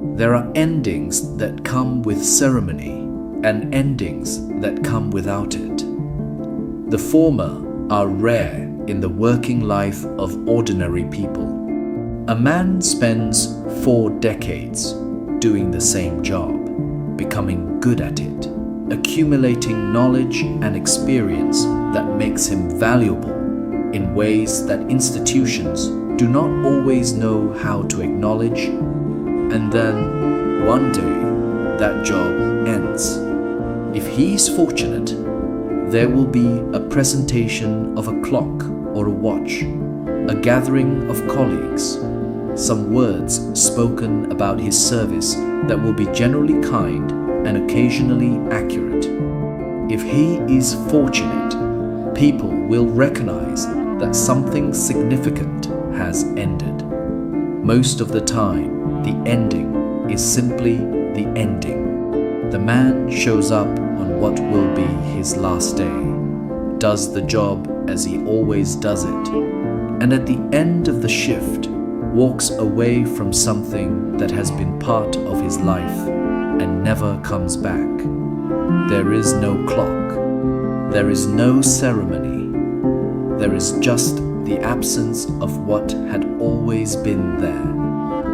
There are endings that come with ceremony and endings that come without it. The former are rare in the working life of ordinary people. A man spends 4 decades doing the same job, becoming good at it, accumulating knowledge and experience that makes him valuable in ways that institutions do not always know how to acknowledge, and then one day that job ends. If he's fortunate, there will be a presentation of a clock or a watch, a gathering of colleagues, some words spoken about his service that will be generally kind and occasionally accurate. If he is fortunate, people will recognize that something significant has ended. Most of the time, the ending is simply the ending. The man shows up on what will be his last day, does the job as he always does it, and at the end of the shift, walks away from something that has been part of his life and never comes back. There is no clock. There is no ceremony. There is just the absence of what had always been there.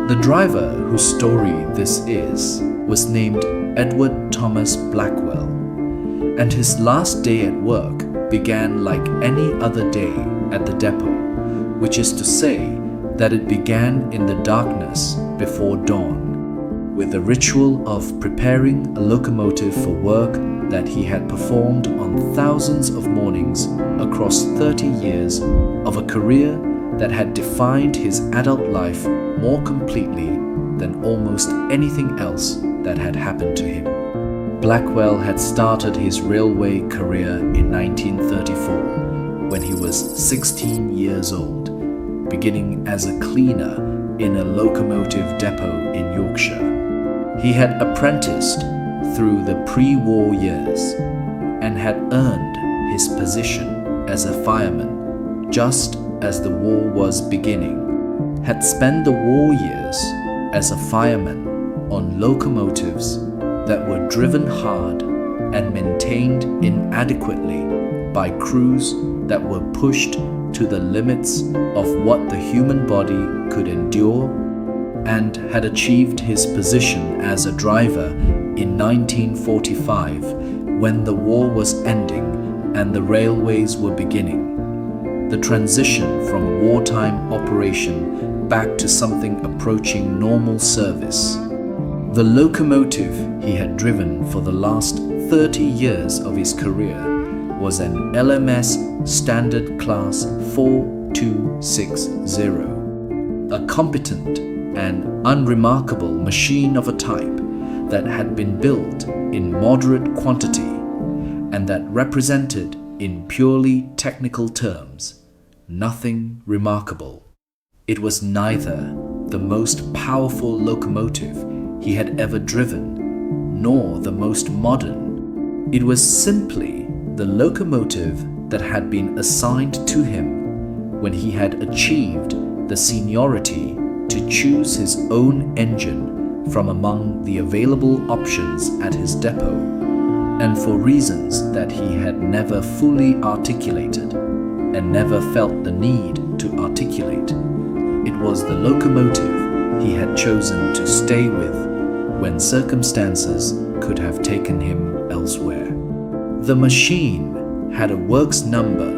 The driver whose story this is was named Edward Thomas Blackwell, and his last day at work began like any other day at the depot, which is to say that it began in the darkness before dawn, with the ritual of preparing a locomotive for work that he had performed on thousands of mornings across 30 years of a career that had defined his adult life more completely than almost anything else that had happened to him. Blackwell had started his railway career in 1934 when he was 16 years old, beginning as a cleaner in a locomotive depot in Yorkshire. He had apprenticed through the pre-war years and had earned his position as a fireman just as the war was beginning, had spent the war years as a fireman on locomotives that were driven hard and maintained inadequately by crews that were pushed to the limits of what the human body could endure, and had achieved his position as a driver in 1945 when the war was ending and the railways were beginning. The transition from wartime operation back to something approaching normal service. The locomotive he had driven for the last 30 years of his career was an LMS Standard Class 4260, a competent and unremarkable machine of a type that had been built in moderate quantity and that represented, in purely technical terms, nothing remarkable. It was neither the most powerful locomotive he had ever driven, nor the most modern. It was simply the locomotive that had been assigned to him when he had achieved the seniority to choose his own engine from among the available options at his depot, and for reasons that he had never fully articulated and never felt the need to articulate. It was the locomotive he had chosen to stay with when circumstances could have taken him elsewhere. The machine had a works number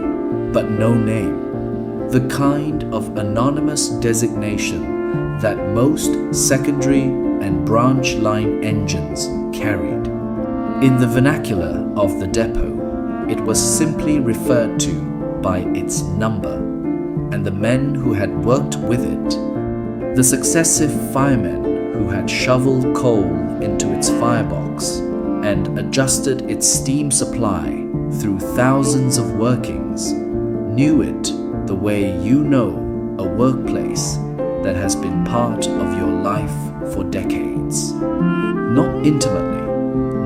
but no name, the kind of anonymous designation that most secondary and branch line engines carried. In the vernacular of the depot, it was simply referred to by its number, and the men who had worked with it, the successive firemen who had shoveled coal into its firebox and adjusted its steam supply through thousands of workings, knew it the way you know a workplace that has been part of your life for decades. Not intimately,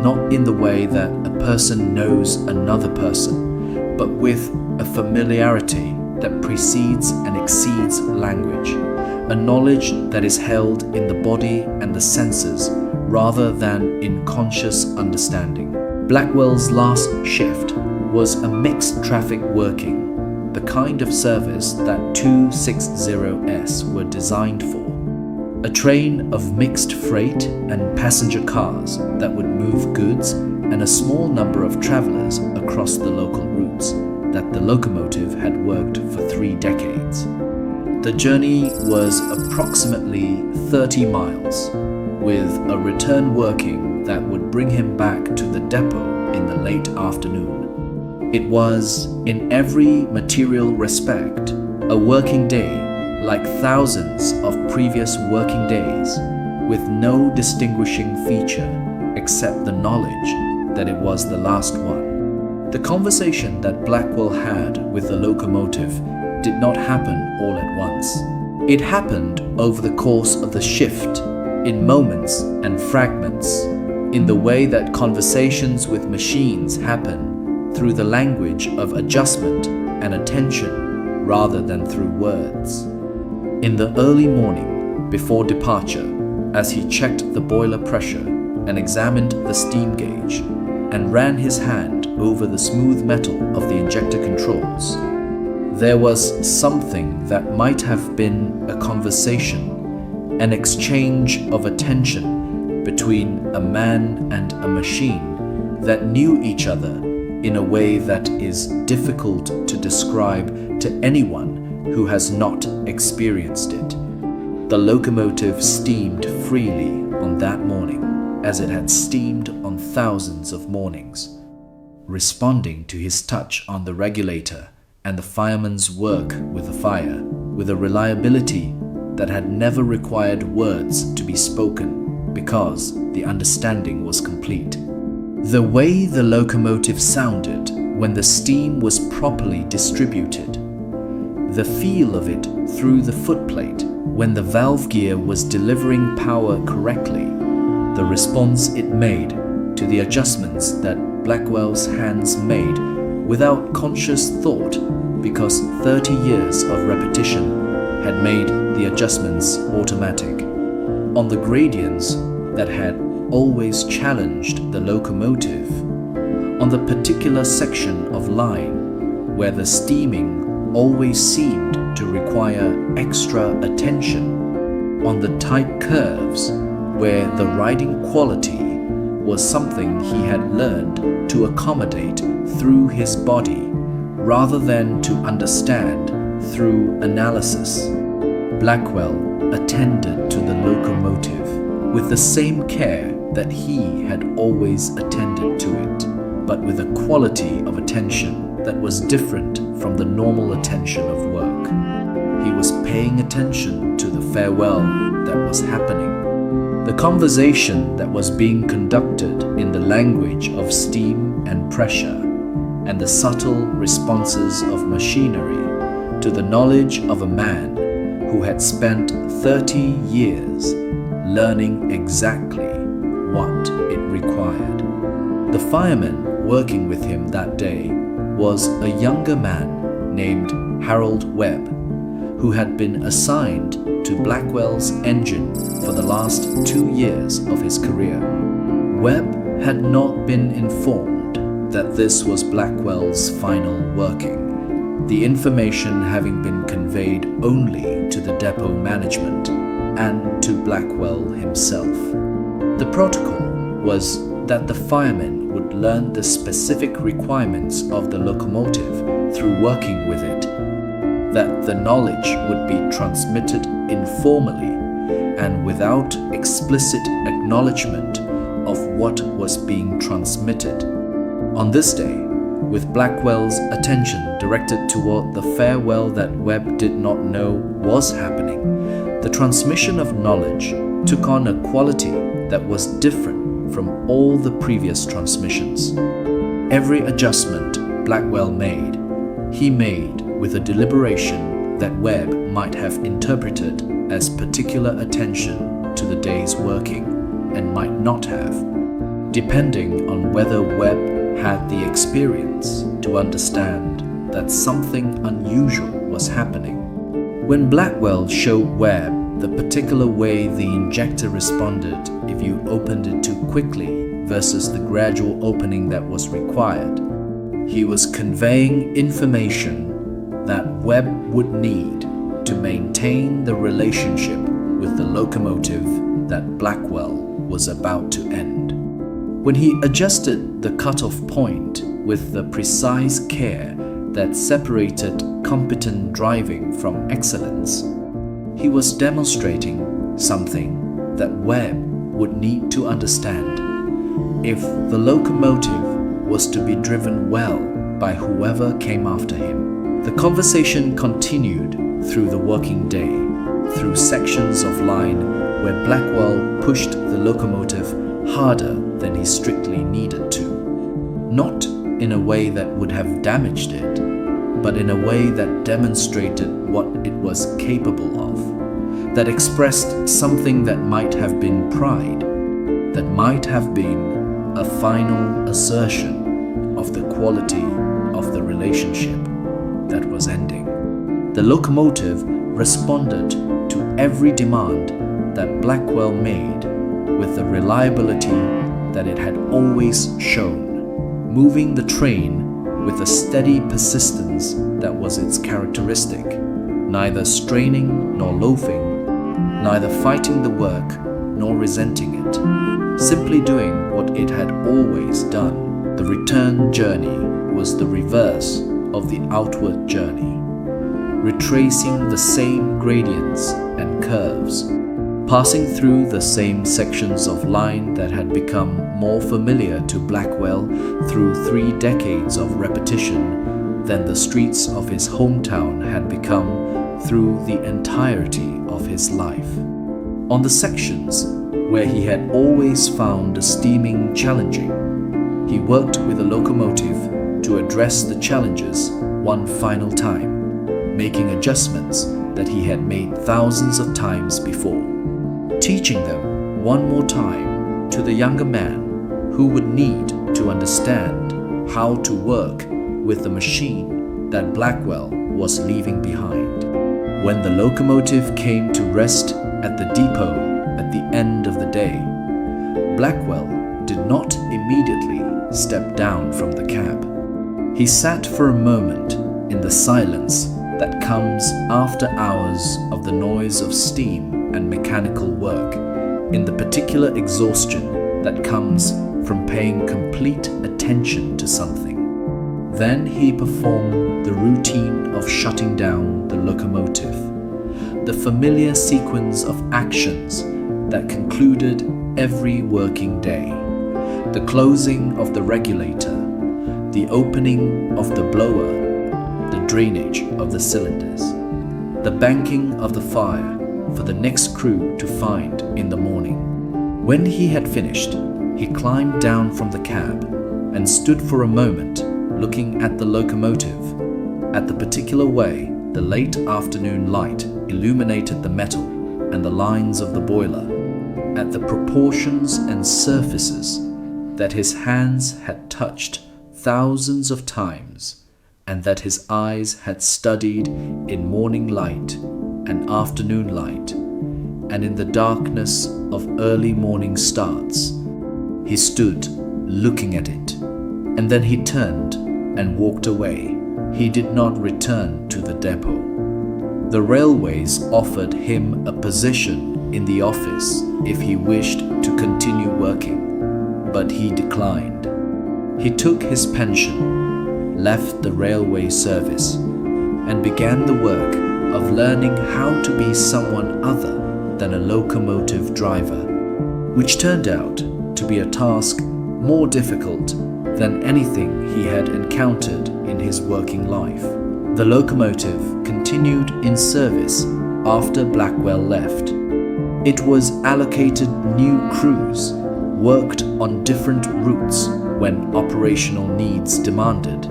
not in the way that a person knows another person, but with a familiarity that precedes and exceeds language, a knowledge that is held in the body and the senses rather than in conscious understanding. Blackwell's last shift was a mixed traffic working, the kind of service that 260S were designed for. A train of mixed freight and passenger cars that would move goods and a small number of travelers across the local routes that the locomotive had worked for 3 decades. The journey was approximately 30 miles, with a return working that would bring him back to the depot in the late afternoon. It was, in every material respect, a working day like thousands of previous working days, with no distinguishing feature except the knowledge that it was the last one. The conversation that Blackwell had with the locomotive did not happen all at once. It happened over the course of the shift, in moments and fragments, in the way that conversations with machines happen, through the language of adjustment and attention rather than through words. In the early morning, before departure, as he checked the boiler pressure and examined the steam gauge and ran his hand over the smooth metal of the injector controls, there was something that might have been a conversation, an exchange of attention between a man and a machine that knew each other in a way that is difficult to describe to anyone who has not experienced it. The locomotive steamed freely on that morning, as it had steamed on thousands of mornings, responding to his touch on the regulator and the fireman's work with the fire, with a reliability that had never required words to be spoken because the understanding was complete. The way the locomotive sounded when the steam was properly distributed, the feel of it through the footplate when the valve gear was delivering power correctly, the response it made to the adjustments that Blackwell's hands made without conscious thought because 30 years of repetition had made the adjustments automatic. On the gradients that had always challenged the locomotive, on the particular section of line where the steaming always seemed to require extra attention, on the tight curves where the riding quality was something he had learned to accommodate through his body rather than to understand through analysis. Blackwell attended to the locomotive with the same care that he had always attended to it, but with a quality of attention that was different from the normal attention of work. He was paying attention to the farewell that was happening, the conversation that was being conducted in the language of steam and pressure, and the subtle responses of machinery to the knowledge of a man who had spent 30 years learning exactly what it required. The fireman working with him that day was a younger man named Harold Webb, who had been assigned to Blackwell's engine for the last 2 years of his career. Webb had not been informed that this was Blackwell's final working, the information having been conveyed only to the depot management and to Blackwell himself. The protocol was that the fireman would learn the specific requirements of the locomotive through working with it, that the knowledge would be transmitted informally and without explicit acknowledgement of what was being transmitted. On this day, with Blackwell's attention directed toward the farewell that Webb did not know was happening, the transmission of knowledge took on a quality that was different from all the previous transmissions. Every adjustment Blackwell made, he made with a deliberation that Webb might have interpreted as particular attention to the day's working and might not have, depending on whether Webb had the experience to understand that something unusual was happening. When Blackwell showed Webb the particular way the injector responded if you opened it too quickly versus the gradual opening that was required. He was conveying information that Webb would need to maintain the relationship with the locomotive that Blackwell was about to end. When he adjusted the cutoff point with the precise care that separated competent driving from excellence, he was demonstrating something that Webb would need to understand. If the locomotive was to be driven well by whoever came after him. The conversation continued through the working day, through sections of line where Blackwell pushed the locomotive harder than he strictly needed to. Not in a way that would have damaged it, but in a way that demonstrated what it was capable of, that expressed something that might have been pride, that might have been a final assertion of the quality of the relationship that was ending. The locomotive responded to every demand that Blackwell made with the reliability that it had always shown, moving the train with a steady persistence that was its characteristic, neither straining nor loafing, neither fighting the work nor resenting it, simply doing what it had always done. The return journey was the reverse of the outward journey, retracing the same gradients and curves, passing through the same sections of line that had become more familiar to Blackwell through 3 decades of repetition than the streets of his hometown had become through the entirety of his life. On the sections where he had always found the steaming challenging, he worked with the locomotive to address the challenges one final time, making adjustments that he had made thousands of times before, teaching them one more time to the younger man who would need to understand how to work with the machine that Blackwell was leaving behind. When the locomotive came to rest at the depot at the end of the day, Blackwell did not immediately step down from the cab. He sat for a moment in the silence that comes after hours of the noise of steam and mechanical work, in the particular exhaustion that comes from paying complete attention to something. Then he performed the routine of shutting down the locomotive, the familiar sequence of actions that concluded every working day: the closing of the regulator, the opening of the blower, the drainage of the cylinders, the banking of the fire for the next crew to find in the morning. When he had finished, he climbed down from the cab and stood for a moment looking at the locomotive, at the particular way the late afternoon light illuminated the metal and the lines of the boiler, at the proportions and surfaces that his hands had touched thousands of times and that his eyes had studied in morning light and afternoon light and in the darkness of early morning starts. He stood looking at it, and then he turned and walked away. He did not return to the depot. The railways offered him a position in the office if he wished to continue working, but he declined. He took his pension, left the railway service, and began the work of learning how to be someone other than a locomotive driver, which turned out to be a task more difficult than anything he had encountered in his working life. The locomotive continued in service after Blackwell left. It was allocated new crews, worked on different routes when operational needs demanded,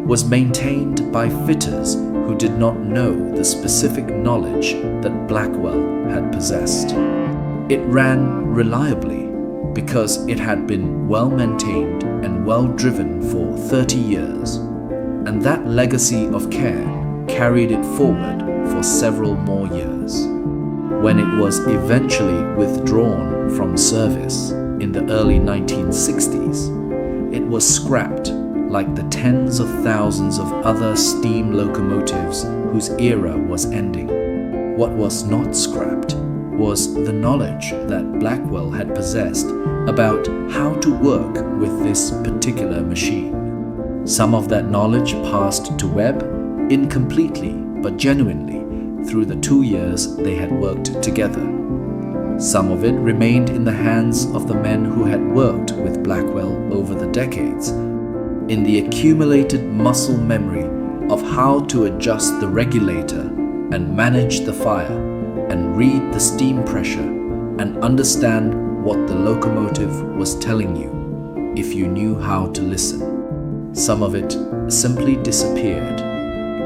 was maintained by fitters who did not know the specific knowledge that Blackwell had possessed. It ran reliably because it had been well maintained and well driven for 30 years, and that legacy of care carried it forward for several more years. when it was eventually withdrawn from service in the early 1960s, it was scrapped like the tens of thousands of other steam locomotives whose era was ending. What was not scrapped was the knowledge that Blackwell had possessed about how to work with this particular machine. Some of that knowledge passed to Webb incompletely but genuinely through the 2 years they had worked together. Some of it remained in the hands of the men who had worked with Blackwell over the decades, in the accumulated muscle memory of how to adjust the regulator and manage the fire and read the steam pressure and understand what the locomotive was telling you if you knew how to listen. Some of it simply disappeared,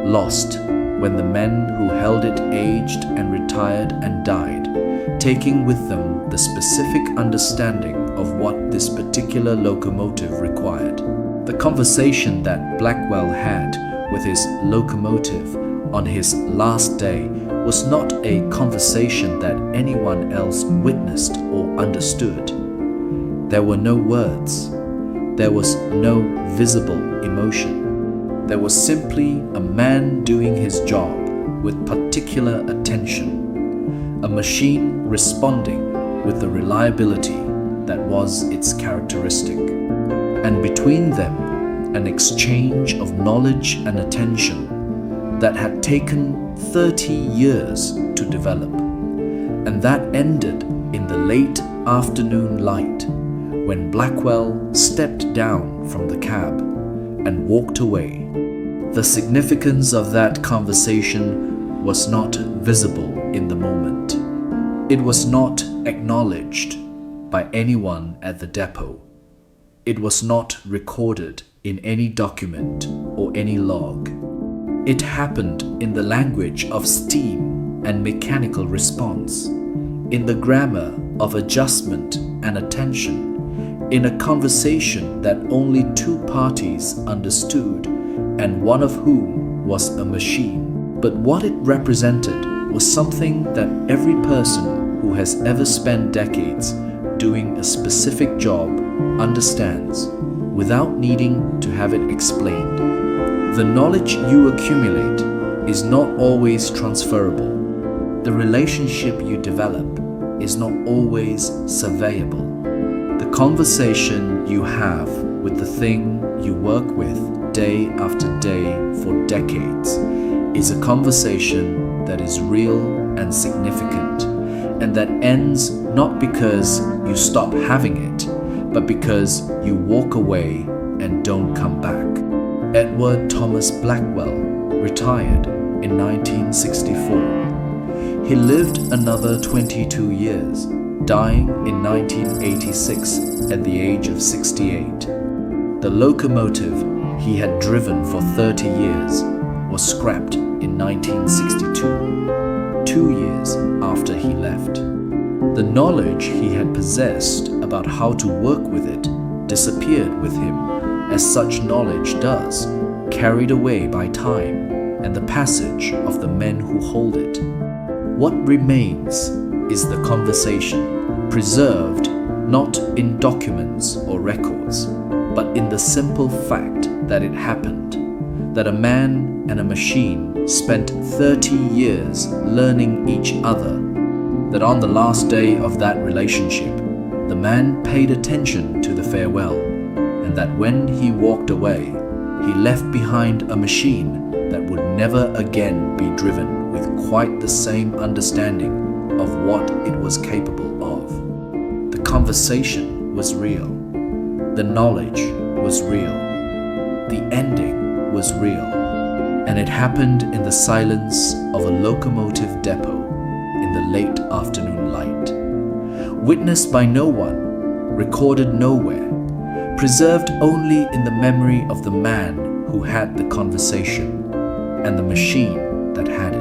lost when the men who held it aged and retired and died, taking with them the specific understanding of what this particular locomotive required. The conversation that Blackwell had with his locomotive on his last day was not a conversation that anyone else witnessed or understood. There were no words. There was no visible emotion. There was simply a man doing his job with particular attention, a machine responding with the reliability that was its characteristic, and between them an exchange of knowledge and attention that had taken 30 years to develop, and that ended in the late afternoon light when Blackwell stepped down from the cab and walked away. The significance of that conversation was not visible in the moment. It was not acknowledged by anyone at the depot. It was not recorded in any document or any log. It happened in the language of steam and mechanical response, in the grammar of adjustment and attention, in a conversation that only two parties understood, and one of whom was a machine. But what it represented was something that every person who has ever spent decades doing a specific job understands without needing to have it explained. The knowledge you accumulate is not always transferable. The relationship you develop is not always surveyable. The conversation you have with the thing you work with day after day for decades is a conversation that is real and significant, and that ends not because you stop having it, but because you walk away and don't come back. Edward Thomas Blackwell retired in 1964. He lived another 22 years, dying in 1986 at the age of 68. The locomotive he had driven for 30 years was scrapped in 1962, 2 years after he left. The knowledge he had possessed about how to work with it disappeared with him, as such knowledge does, carried away by time and the passage of the men who hold it. What remains is the conversation, preserved not in documents or records, but in the simple fact that it happened, that a man and a machine spent 30 years learning each other, that on the last day of that relationship, the man paid attention to the farewell, and that when he walked away, he left behind a machine that would never again be driven with quite the same understanding of what it was capable of. The conversation was real. The knowledge was real. The ending was real. And it happened in the silence of a locomotive depot in the late afternoon light. Witnessed by no one, recorded nowhere, preserved only in the memory of the man who had the conversation and the machine that had it.